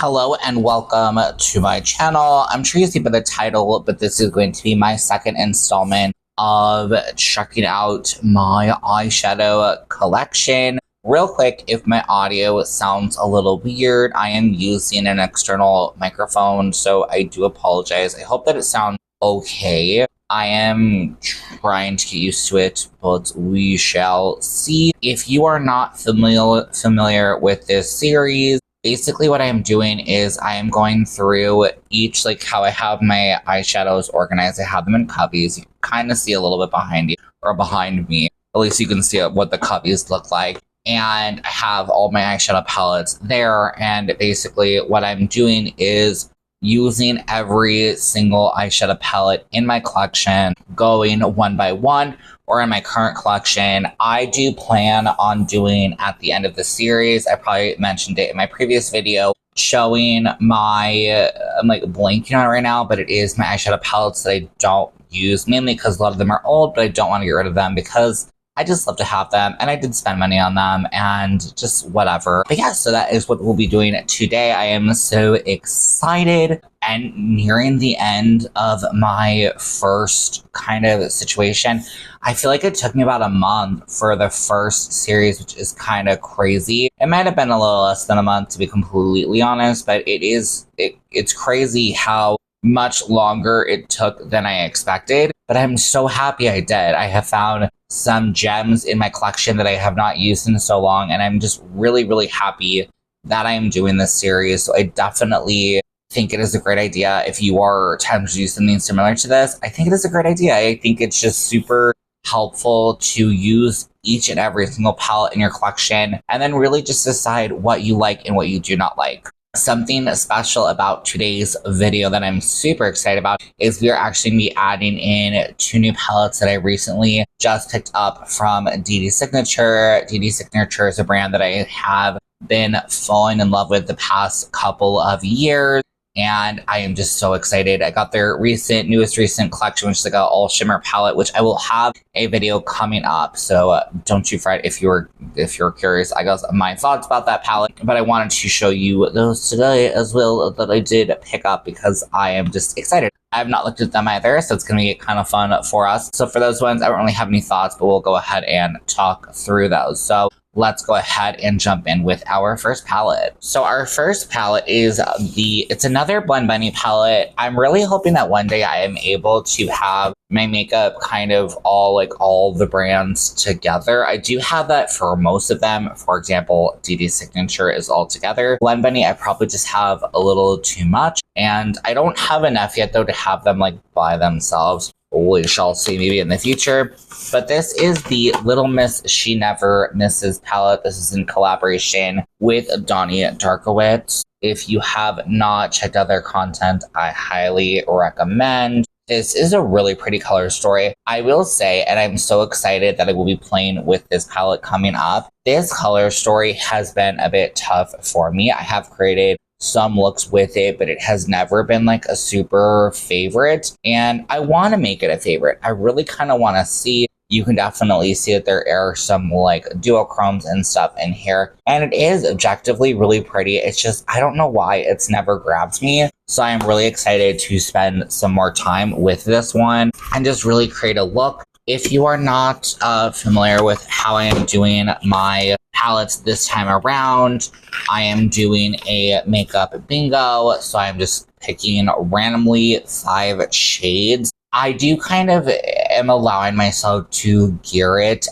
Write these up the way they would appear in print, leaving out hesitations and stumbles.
Hello and welcome to my channel. I'm sure you see by the title, but this is going to be my second installment of checking out my eyeshadow collection. Real quick, if my audio sounds a little weird, I am using an external microphone, so I do apologize. I hope that it sounds okay. I am trying to get used to it, but we shall see. If you are not familiar with this series, basically what I am doing is I am going through each, like how I have my eyeshadows organized. I have them in cubbies. You can kind of see a little bit behind you, or behind me. At least you can see what the cubbies look like. And I have all my eyeshadow palettes there. And basically what I'm doing is using every single eyeshadow palette in my collection, going one by one, or in my current collection. I do plan on doing at the end of the series, I probably mentioned it in my previous video, showing my, I'm like blanking on it right now, but it is my eyeshadow palettes that I don't use, mainly because a lot of them are old, but I don't want to get rid of them because I just love to have them, and I did spend money on them, and just whatever. But yeah, so that is what we'll be doing today. I am so excited and nearing the end of my first kind of situation. I feel like it took me about a month for the first series, which is kind of crazy. It might have been a little less than a month, to be completely honest, but it's crazy how much longer it took than I expected. But I'm so happy I did. I have found some gems in my collection that I have not used in so long, and I'm just really, really happy that I am doing this series. So I definitely think it is a great idea. If you are tempted to do something similar to this, I think it is a great idea. I think it's just super helpful to use each and every single palette in your collection and then really just decide what you like and what you do not like. Something special about today's video that I'm super excited about is we are actually going to be adding in 2 new palettes that I recently just picked up from DD Signature. DD Signature is a brand that I have been falling in love with the past couple of years, and I am just so excited. I got their newest recent collection, which is like an all shimmer palette, which I will have a video coming up. So don't you fret if you're curious. I got my thoughts about that palette, but I wanted to show you those today as well that I did pick up because I am just excited. I have not looked at them either, so it's going to be kind of fun for us. So for those ones, I don't really have any thoughts, but we'll go ahead and talk through those. So let's go ahead and jump in with our first palette. So our first palette is it's another Blend Bunny palette. I'm really hoping that one day I am able to have my makeup kind of all the brands together. I do have that for most of them. For example, DD Signature is all together. Blend Bunny, I probably just have a little too much, and I don't have enough yet though to have them like by themselves. We shall see maybe in the future. But this is the Little Miss She Never Misses palette. This is in collaboration with Donnie Darkowitz. If you have not checked out their content, I highly recommend. This is a really pretty color story. I will say, and I'm so excited that I will be playing with this palette coming up. This color story has been a bit tough for me. I have created some looks with it, but it has never been like a super favorite, and I want to make it a favorite. I really kind of want to see. You can definitely see that there are some like duochromes and stuff in here, and it is objectively really pretty. It's just, I don't know why it's never grabbed me. So I am really excited to spend some more time with this one and just really create a look. If you are not familiar with how I am doing my palettes this time around, I am doing a makeup bingo. So I'm just picking randomly 5 shades. I do kind of am allowing myself to gear it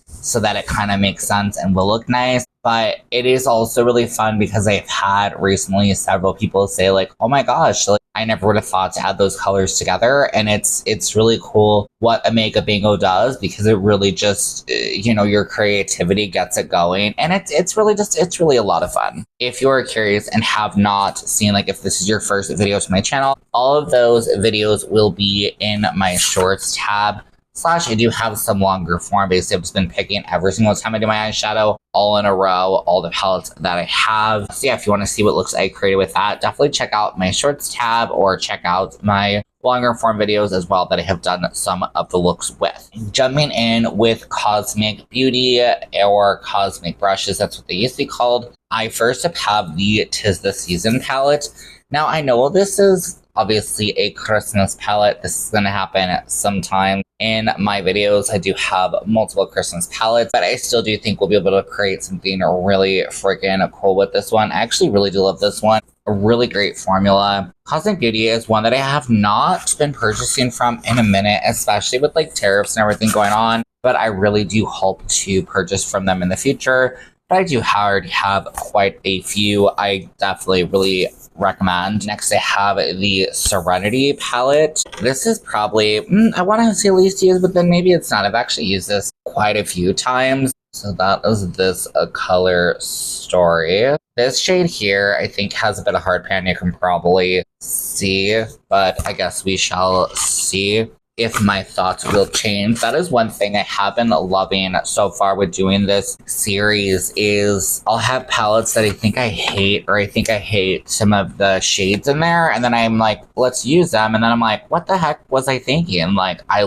so that it kind of makes sense and will look nice. But it is also really fun because I've had recently several people say like, oh my gosh, like, I never would have thought to add those colors together. And it's really cool what a makeup bingo does, because it really just, your creativity gets it going. And it's really a lot of fun. If you're curious and have not seen, like if this is your first video to my channel, all of those videos will be in my shorts tab. I do have some longer form. Basically, I've just been picking every single time I do my eyeshadow, all in a row, all the palettes that I have. So yeah, if you want to see what looks I created with that, definitely check out my shorts tab or check out my longer form videos as well that I have done some of the looks with. Jumping in with Cosmic Beauty or Cosmic Brushes, that's what they used to be called. I first have the 'Tis the Season palette. Now I know this is obviously a Christmas palette. This is going to happen sometime in my videos. I do have multiple Christmas palettes, but I still do think we'll be able to create something really freaking cool with this one. I actually really do love this one. A really great formula. Cosmic Beauty is one that I have not been purchasing from in a minute, especially with like tariffs and everything going on, but I really do hope to purchase from them in the future. But I do already have quite a few I definitely really recommend. Next, I have the Serenity palette. This is probably, I want to say least used, but then maybe it's not. I've actually used this quite a few times. So that is this color story. This shade here, I think, has a bit of hard pan. You can probably see, but I guess we shall see if my thoughts will change. That is one thing I have been loving so far with doing this series is I'll have palettes that I think I hate, or I think I hate some of the shades in there, and then I'm like, let's use them, and then I'm like, what the heck was I thinking? Like, I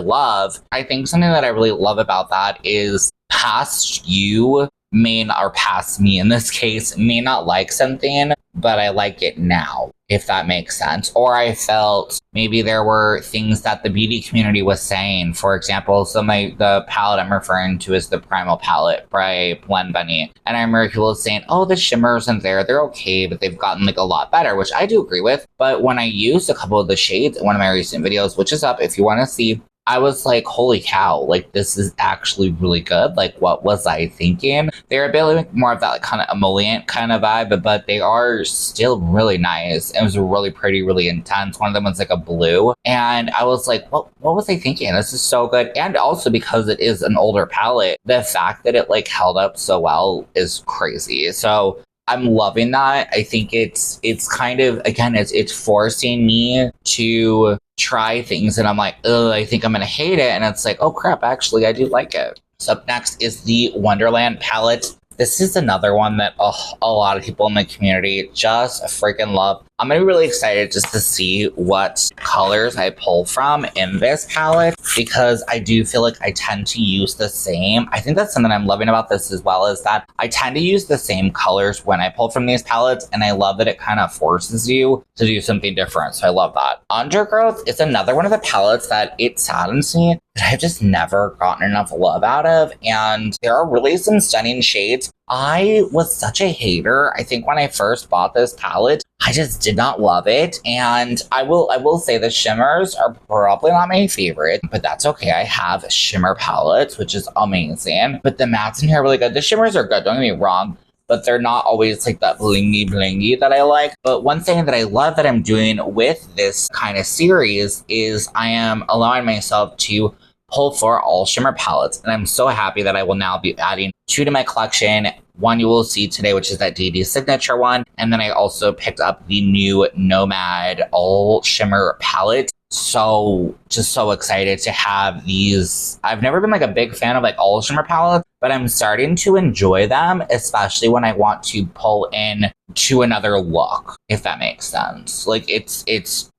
think something that I really love about that is past you or past me in this case, may not like something, but I like it now, if that makes sense. Or I felt maybe there were things that the beauty community was saying. For example, the palette I'm referring to is the Primal palette by Blend Bunny. And I remember people saying, oh, the shimmer isn't there. They're okay, but they've gotten like a lot better, which I do agree with. But when I used a couple of the shades in one of my recent videos, which is up if you want to see, I was like, holy cow, like this is actually really good. Like, what was I thinking? They're a bit more of that like kind of emollient kind of vibe, but they are still really nice. It was really pretty, really intense. One of them was like a blue. And I was like, what was I thinking? This is so good. And also because it is an older palette, the fact that it like held up so well is crazy. So I'm loving that. I think it's kind of, again, it's forcing me to try things and I'm like, oh, I think I'm gonna hate it. And it's like, oh crap, actually, I do like it. So up next is the Wonderland palette. This is another one that a lot of people in the community just freaking love. I'm gonna be really excited just to see what colors I pull from in this palette because I do feel like I tend to use the same. I think that's something I'm loving about this as well, is that I tend to use the same colors when I pull from these palettes, and I love that it kind of forces you to do something different. So I love that. Undergrowth is another one of the palettes that it saddens me that I've just never gotten enough love out of, and there are really some stunning shades. I was such a hater. I think when I first bought this palette, I just did not love it. And I will say the shimmers are probably not my favorite, but that's okay. I have shimmer palettes, which is amazing. But the mattes in here are really good. The shimmers are good, don't get me wrong, but they're not always like that blingy that I like. But one thing that I love that I'm doing with this kind of series is I am allowing myself to pull for all shimmer palettes, and I'm so happy that I will now be adding 2 to my collection. One you will see today, which is that DD signature one, and then I also picked up the new Nomad all shimmer palette. So just so excited to have these. I've never been like a big fan of like all shimmer palettes, but I'm starting to enjoy them, especially when I want to pull in to another look, if that makes sense. Like it's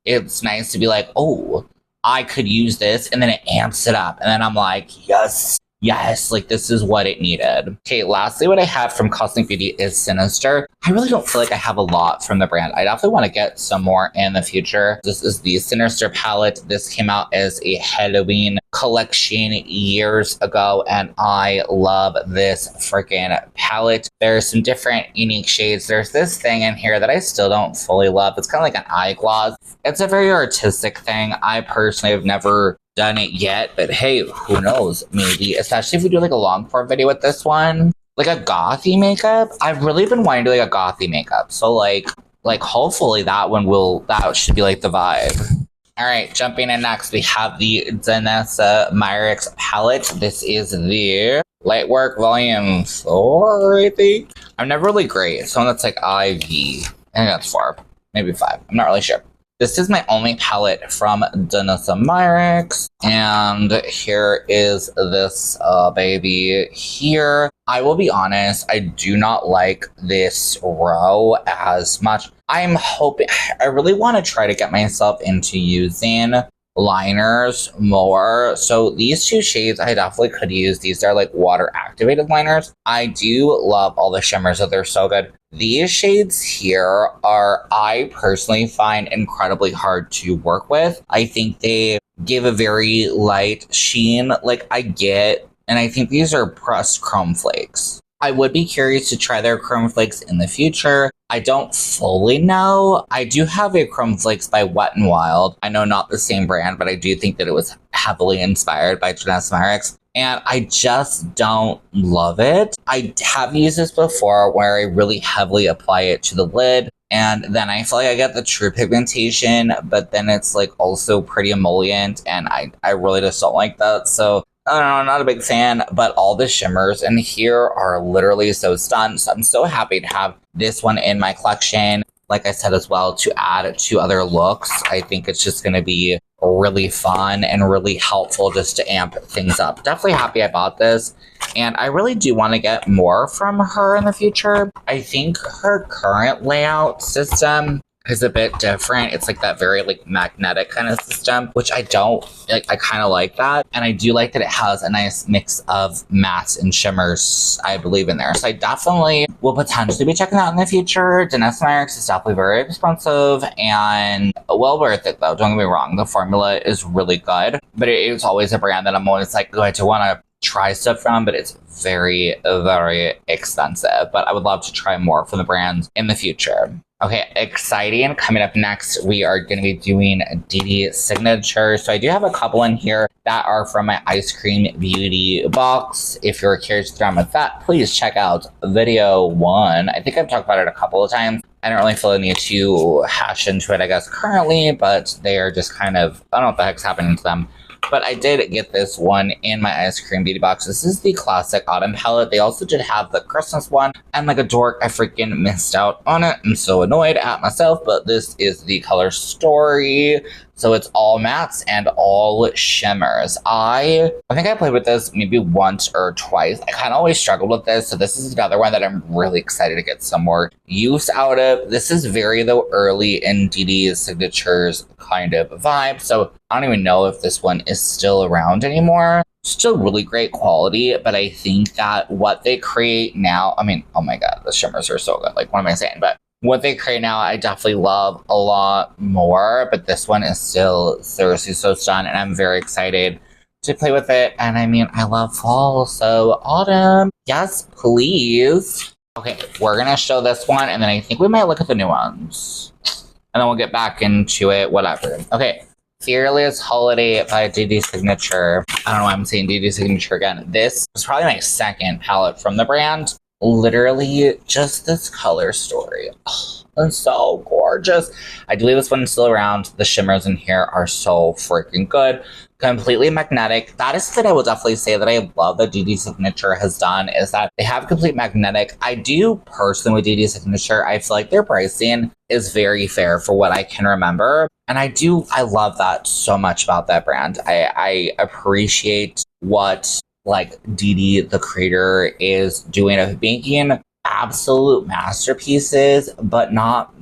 nice to be like, oh, I could use this, and then it amps it up, and then I'm like, yes, like this is what it needed. Okay, lastly, what I have from Cosmic Beauty is Sinister. I really don't feel like I have a lot from the brand. I definitely want to get some more in the future. This is the Sinister palette. This came out as a Halloween collection years ago, and I love this freaking palette. There's some different unique shades. There's this thing in here that I still don't fully love. It's kind of like an eye gloss. It's a very artistic thing. I personally have never done it yet, but hey, who knows? Maybe, especially if we do like a long form video with this one, like a gothy makeup. I've really been wanting to do like a gothy makeup, so like hopefully that should be like the vibe. All right, jumping in next, we have the Danessa Myricks palette. This is the Lightwork Volume 4, I think. I'm never really great. It's one that's like IV. I think that's 4, maybe 5. I'm not really sure. This is my only palette from Danessa Myricks, and here is this baby here. I will be honest, I do not like this row as much. I'm hoping, I really want to try to get myself into using liners more. So these two shades I definitely could use. These are like water activated liners. I do love all the shimmers, so they're so good. These shades here are, I personally find incredibly hard to work with. I think they give a very light sheen, like I get, and I think these are pressed chrome flakes. I would be curious to try their chrome flakes in the future. I don't fully know. I do have a chrome flakes by Wet n Wild. I know not the same brand, but I do think that it was heavily inspired by Janessa Myricks. And I just don't love it. I have used this before where I really heavily apply it to the lid. And then I feel like I get the true pigmentation, but then it's like also pretty emollient. And I really just don't like that. So I don't know, I'm not a big fan, but all the shimmers in here are literally so stunned. So I'm so happy to have this one in my collection. Like I said as well, to add to other looks, I think it's just going to be really fun and really helpful just to amp things up. Definitely happy I bought this. And I really do want to get more from her in the future. I think her current layout system is a bit different. It's like that very like magnetic kind of system, which I don't like. I kind of like that. And I do like that it has a nice mix of mattes and shimmers, I believe, in there. So I definitely will potentially be checking that in the future. Janessa Myricks is definitely very expensive and well worth it though. Don't get me wrong. The formula is really good, but it is always a brand that I'm always like going to want to try stuff from, but it's very, very expensive. But I would love to try more from the brand in the future. Okay, exciting. Coming up next, we are going to be doing DD Signature. So I do have a couple in here that are from my Ice Cream Beauty box. If you're curious to with that, please check out video 1. I think I've talked about it a couple of times. I don't really feel the need to hash into it, I guess, currently, but they are just kind of, I don't know what the heck's happening to them. But I did get this one in my Ice Cream Beauty box. This is the classic autumn palette. They also did have the Christmas one. And like a dork, I freaking missed out on it. I'm so annoyed at myself, but this is the color Story. So it's all mattes and all shimmers. I think I played with this maybe once or twice. I kind of always struggled with this. So this is another one that I'm really excited to get some more use out of. This is very, though, early in DD's Signatures kind of vibe. So I don't even know if this one is still around anymore. Still really great quality, but I think that what they create now, I mean, oh my god, the shimmers are so good. Like, what am I saying? But what they create now, I definitely love a lot more, but this one is still seriously so stunned, and I'm very excited to play with it. And I mean, I love fall, so autumn, yes, please. Okay, we're gonna show this one, and then I think we might look at the new ones, and then we'll get back into it, whatever. Okay, Fearless Holiday by DD Signature. I don't know why I'm saying DD Signature again. This was probably my second palette from the brand. Literally just this color Story. Oh, it's so gorgeous. I do believe this one's still around. The shimmers in here are so freaking good. Completely magnetic. That is what I will definitely say that I love that DD Signature has done, is that they have complete magnetic. I do personally with DD Signature, I feel like their pricing is very fair for what I can remember. And I love that so much about that brand. I appreciate what like DD, the creator, is doing of making absolute masterpieces, but not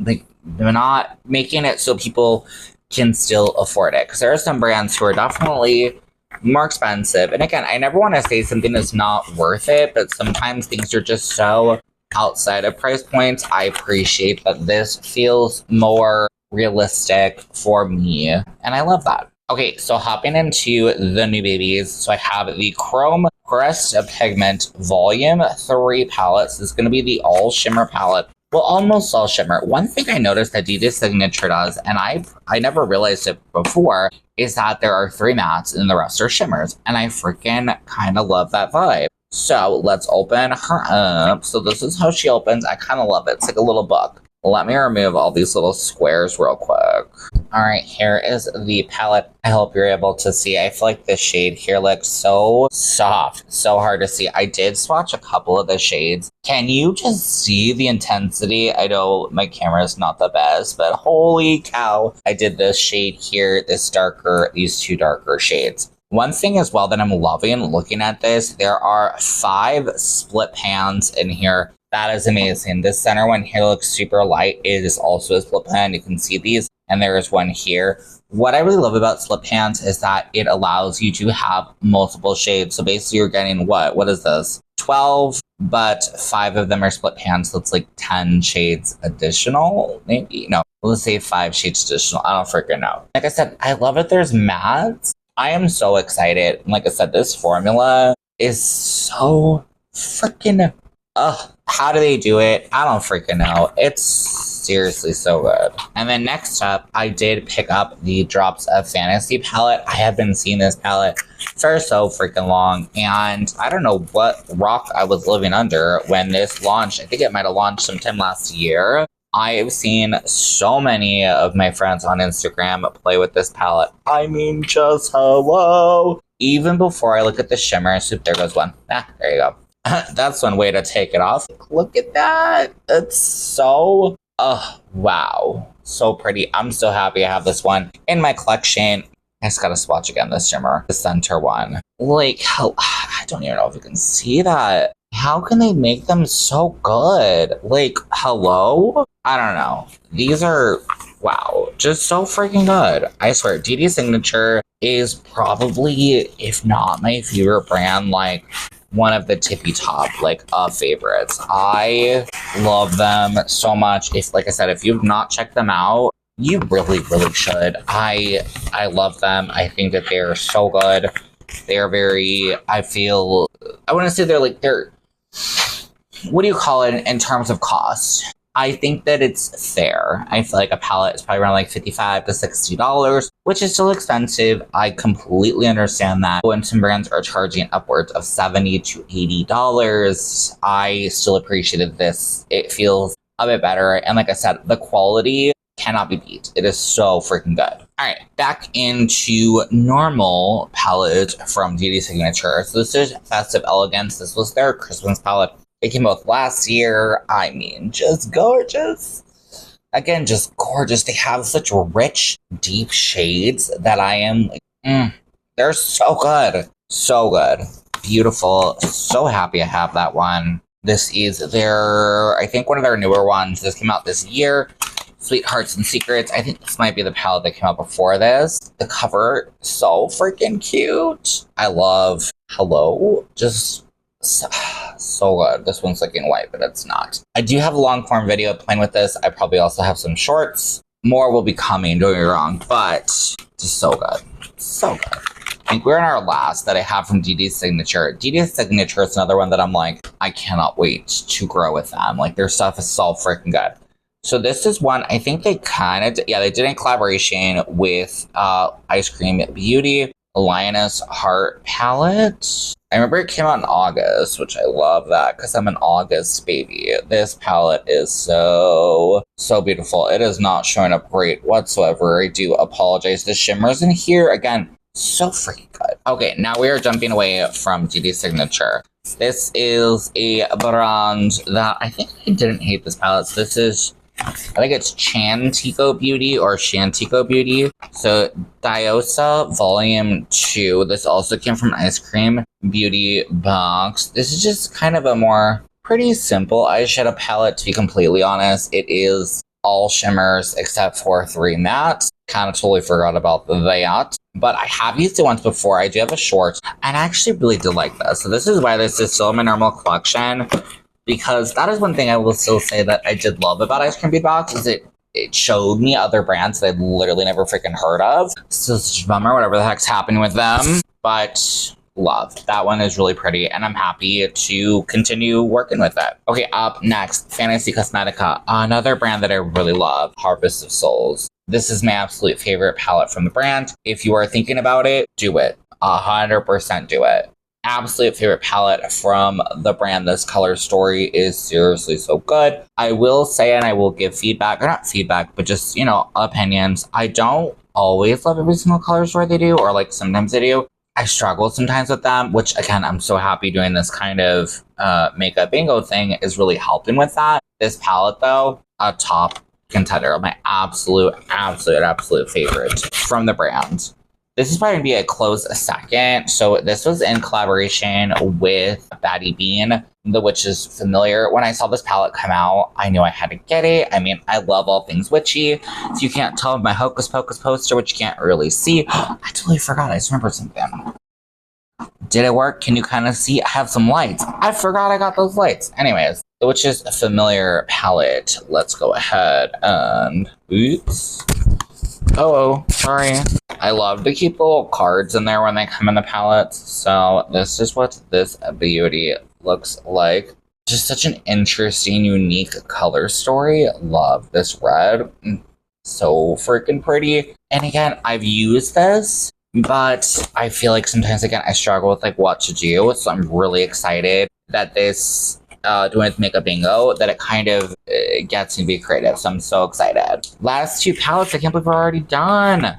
making it so people can still afford it. Because there are some brands who are definitely more expensive. And again, I never want to say something is not worth it, but sometimes things are just so outside of price points. I appreciate that this feels more realistic for me, and I love that. Okay, so hopping into the new babies. So I have the Chrome Crest Pigment Volume 3 palettes. This is going to be the all shimmer palette. Well, almost all shimmer. One thing I noticed that DD Signature does, and I never realized it before, is that there are 3 mattes and the rest are shimmers. And I freaking kind of love that vibe. So let's open her up. So this is how she opens. I kind of love it. It's like a little book. Let me remove all these little squares real quick. All right, here is the palette. I hope you're able to see. I feel like the shade here looks so soft, so hard to see. I did swatch a couple of the shades. Can you just see the intensity? I know my camera is not the best, but holy cow. I did this shade here, this darker, these 2 darker shades. One thing as well that I'm loving looking at this, there are 5 split pans in here. That is amazing. This center one here looks super light. It is also a split pan. You can see these, and there is one here. What I really love about split pans is that it allows you to have multiple shades. So basically you're getting what is this? 12, but 5 of them are split pans, so it's like 10 shades additional, maybe? No, let's say 5 shades additional. I don't freaking know. Like I said, I love it. There's mattes. I am so excited. Like I said, this formula is so freaking... how do they do it? I don't freaking know. It's seriously so good. And then next up, I did pick up the Drops of Fantasy palette. I have been seeing this palette for so freaking long, and I don't know what rock I was living under when this launched. I think it might have launched sometime last year. I have seen so many of my friends on Instagram play with this palette. I mean, just hello. Even before I look at the shimmer, there goes one. There you go. That's one way to take it off. Look at that. It's so, wow. So pretty. I'm so happy I have this one in my collection. I just gotta swatch again this shimmer, the center one. Like, I don't even know if you can see that. How can they make them so good? Like, hello? I don't know. These are, wow, just so freaking good. I swear, DD Signature is probably, if not my favorite brand, like, one of the tippy top, like, favorites. I love them so much. If, like I said, if you've not checked them out, you really, really should. I love them. I think that they're so good. They're very, I wouldn't say they're, what do you call it in terms of cost? I think that it's fair. I feel like a palette is probably around like $55 to $60, which is still expensive. I completely understand that. When some brands are charging upwards of $70 to $80, I still appreciated this. It feels a bit better. And like I said, the quality cannot be beat. It is so freaking good. All right, back into normal palette from DD Signature. So this is Festive Elegance. This was their Christmas palette. It came out last year. I mean, just gorgeous. Again, just gorgeous. They have such rich, deep shades that I am like, they're so good. So good. Beautiful. So happy I have that one. This is their, I think one of their newer ones. This came out this year. Sweethearts and Secrets. I think this might be the palette that came out before this. The cover, so freaking cute. I love, hello, just so good. This one's looking white, but it's not. I do have a long form video playing with this. I probably also have some shorts. More will be coming, don't get me wrong, but just so good. So good. I think we're in our last that I have from DD Signature. DD Signature is another one that I'm like, I cannot wait to grow with them. Like, their stuff is so freaking good. So this is one, I think they kind of, they did a collaboration with Ice Cream Beauty, Lioness Heart palette. I remember it came out in August, which I love that because I'm an August baby. This palette is so beautiful. It is not showing up great whatsoever. I do apologize. The shimmers in here, again, so freaking good. Okay, now we are jumping away from DD Signature. This is a brand that I think I didn't hate this palette. So this is, I think it's Chantico Beauty or Shantico Beauty. So Diosa Volume 2. This also came from Ice Cream Beauty box. This is just kind of a more pretty simple eyeshadow palette, to be completely honest. It is all shimmers except for 3 mattes. Kind of totally forgot about that. But I have used it once before. I do have a short, and I actually really did like this. So this is why this is still in my normal collection. Because that is one thing I will still say that I did love about Ice Cream Beauty Box is it showed me other brands that I'd literally never freaking heard of. So it's just a bummer, whatever the heck's happening with them. But love. That one is really pretty, and I'm happy to continue working with it. Okay, up next, Fantasy Cosmetica. Another brand that I really love, Harvest of Souls. This is my absolute favorite palette from the brand. If you are thinking about it, do it. 100% do it. Absolute favorite palette from the brand. This color story is seriously so good. I will say, and I will give feedback, or not feedback, but just, you know, opinions. I don't always love every single color story they do, or like sometimes they do. I struggle sometimes with them, which again, I'm so happy doing this kind of makeup bingo thing is really helping with that. This palette though, a top contender, my absolute favorite from the brand. This is probably going to be a close second. So this was in collaboration with Baddie Bean, which is familiar. When I saw this palette come out, I knew I had to get it. I mean, I love all things witchy. If you can't tell my Hocus Pocus poster, which you can't really see, I totally forgot. I just remembered something. Did it work? Can you kind of see? I have some lights. I forgot I got those lights. Anyways, which is a familiar palette. Let's go ahead and... Oops. Oh, sorry. I love to keep the little cards in there when they come in the palettes. So this is what this beauty looks like. Just such an interesting, unique color story. Love this red. So freaking pretty. And again, I've used this, but I feel like sometimes, again, I struggle with like what to do. So I'm really excited that this doing with Makeup Bingo, that it kind of gets me to be creative. So I'm so excited. Last two palettes, I can't believe we're already done.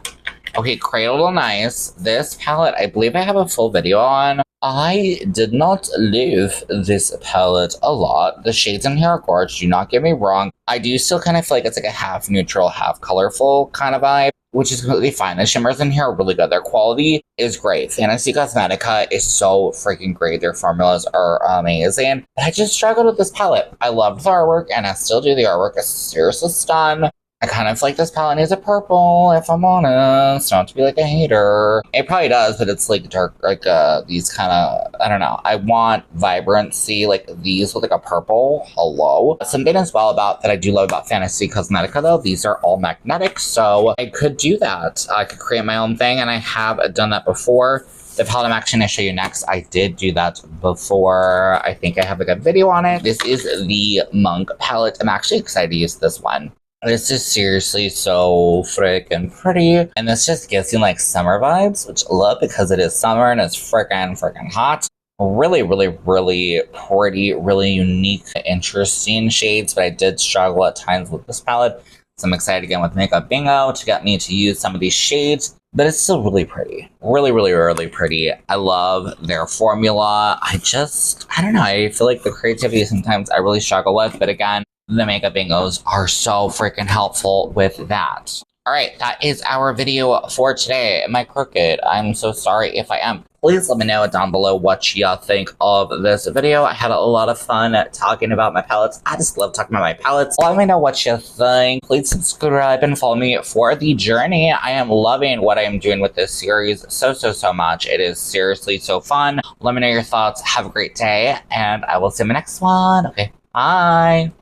Okay, Cradle to Nice. This palette, I believe I have a full video on. I did not love this palette a lot. The shades in here are gorgeous, do not get me wrong. I do still kind of feel like it's like a half neutral, half colorful kind of vibe, which is completely fine. The shimmers in here are really good. Their quality is great. Fantasy Cosmetica is so freaking great. Their formulas are amazing. But I just struggled with this palette. I loved the artwork, and I still do. The artwork is seriously stunned. I kind of feel like this palette needs a purple, if I'm honest. Not to be like a hater. It probably does, but it's like dark, like these kind of, I don't know. I want vibrancy, like these with like a purple. Hello. Something as well about that I do love about Fantasy Cosmetica though, these are all magnetic, so I could do that. I could create my own thing, and I have done that before. The palette I'm actually going to show you next, I did do that before. I think I have like a video on it. This is the Monk palette. I'm actually excited to use this one. This is seriously so freaking pretty. And this just gives you like summer vibes, which I love because it is summer and it's freaking hot. Really, really, really pretty, really unique, interesting shades. But I did struggle at times with this palette. So I'm excited again with Makeup Bingo to get me to use some of these shades. But it's still really pretty. Really, really, really pretty. I love their formula. I don't know. I feel like the creativity sometimes I really struggle with. But again, the Makeup Bingos are so freaking helpful with that. Alright, that is our video for today. Am I crooked? I'm so sorry if I am. Please let me know down below what you think of this video. I had a lot of fun talking about my palettes. I just love talking about my palettes. Let me know what you think. Please subscribe and follow me for the journey. I am loving what I am doing with this series so much. It is seriously so fun. Let me know your thoughts. Have a great day, and I will see you in my next one. Okay, bye.